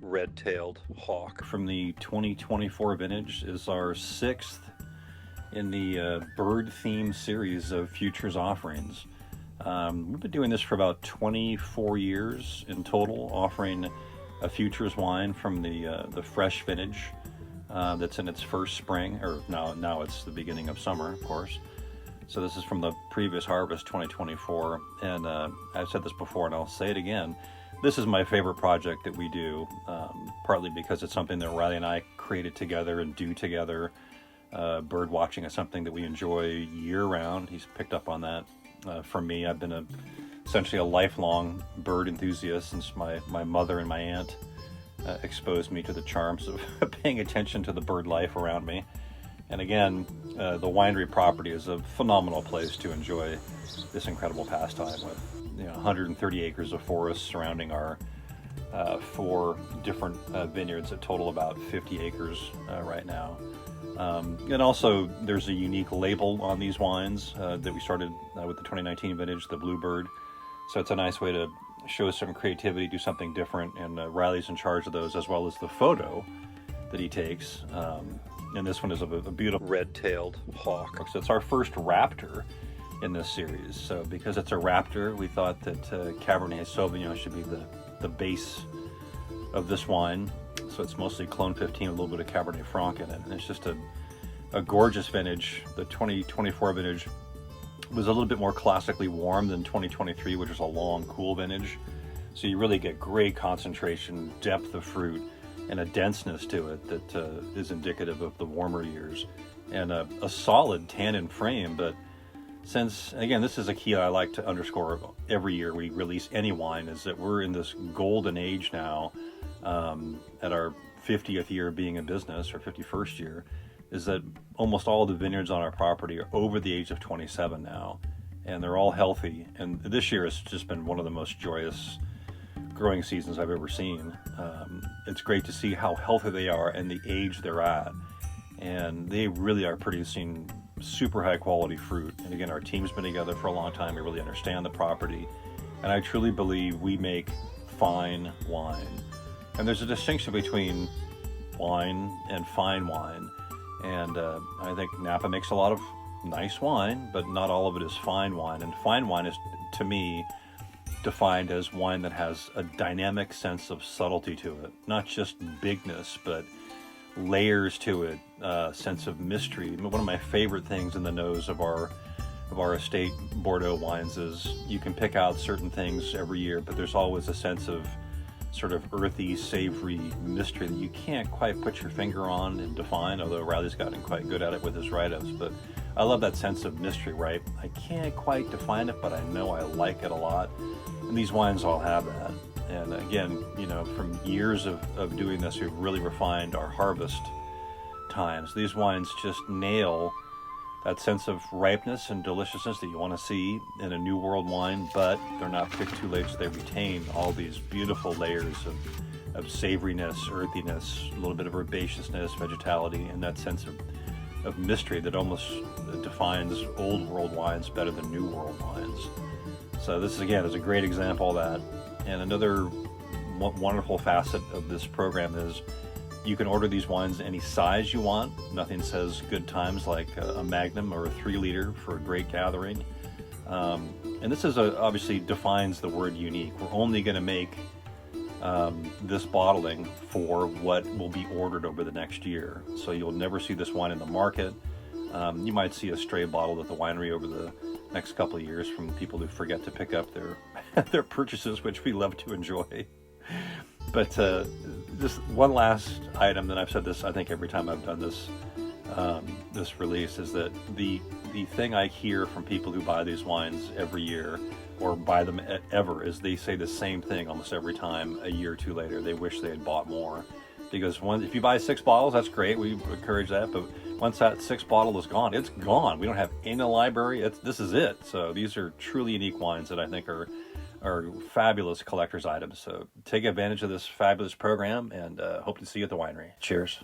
red-tailed hawk from the 2024 vintage is our sixth in the bird theme series of futures offerings. We've been doing this for about 24 years in total, offering a futures wine from the fresh vintage that's in its first spring, or now it's the beginning of summer, of course. So this is from the previous harvest, 2024, and I've said this before and I'll say it again. This is my favorite project that we do, partly because it's something that Riley and I created together and do together. Bird watching is something that we enjoy year-round. He's picked up on that. For me, I've been essentially a lifelong bird enthusiast since my mother and my aunt exposed me to the charms of paying attention to the bird life around me. And again, the winery property is a phenomenal place to enjoy this incredible pastime with 130 acres of forest surrounding our 4 different vineyards that total about 50 acres right now. And also, there's a unique label on these wines that we started with the 2019 vintage, the Bluebird. So it's a nice way to show some creativity, do something different, and Riley's in charge of those, as well as the photo that he takes. And this one is a beautiful red-tailed hawk. So it's our first raptor in this series. So because it's a raptor, we thought that Cabernet Sauvignon should be the base of this wine. So it's mostly Clone 15, a little bit of Cabernet Franc in it. And it's just a gorgeous vintage. The 2024 vintage was a little bit more classically warm than 2023, which was a long, cool vintage. So you really get great concentration, depth of fruit, and a denseness to it that is indicative of the warmer years. And a solid tannin frame, but since, again, this is a key I like to underscore every year we release any wine, is that we're in this golden age now, at our 50th year being in business, or 51st year, is that almost all the vineyards on our property are over the age of 27 now, and they're all healthy. And this year has just been one of the most joyous growing seasons I've ever seen. It's great to see how healthy they are and the age they're at, and they really are producing super high quality fruit. And again, our team's been together for a long time. We really understand the property, and I truly believe we make fine wine. And there's a distinction between wine and fine wine, and I think Napa makes a lot of nice wine, but not all of it is fine wine. And fine wine is, to me, defined as wine that has a dynamic sense of subtlety to it, not just bigness, but layers to it, sense of mystery. One of my favorite things in the nose of our estate Bordeaux wines is you can pick out certain things every year, but there's always a sense of sort of earthy, savory mystery that you can't quite put your finger on and define, although Riley's gotten quite good at it with his write-ups. But I love that sense of mystery, right? I can't quite define it, but I know I like it a lot. And these wines all have that. And again, from years of doing this, we've really refined our harvest times. These wines just nail that sense of ripeness and deliciousness that you want to see in a New World wine, but they're not picked too late, so they retain all these beautiful layers of savoriness, earthiness, a little bit of herbaceousness, vegetality, and that sense of mystery that almost defines Old World wines better than New World wines. So this, again, is a great example of that. And another wonderful facet of this program is you can order these wines any size you want. Nothing says good times like a Magnum or a 3-liter for a great gathering. And this is obviously defines the word unique. We're only going to make this bottling for what will be ordered over the next year. So you'll never see this wine in the market. You might see a stray bottle at the winery over the next couple of years from people who forget to pick up their purchases, which we love to enjoy. But just one last item, and I've said this I think every time I've done this release, is that the thing I hear from people who buy these wines every year or buy them ever is they say the same thing almost every time a year or two later. They wish they had bought more. Because if you buy 6 bottles, that's great. We encourage that. But once that 6th bottle is gone, it's gone. We don't have any in the library. This is it. So these are truly unique wines that I think are fabulous collector's items. So take advantage of this fabulous program, and hope to see you at the winery. Cheers.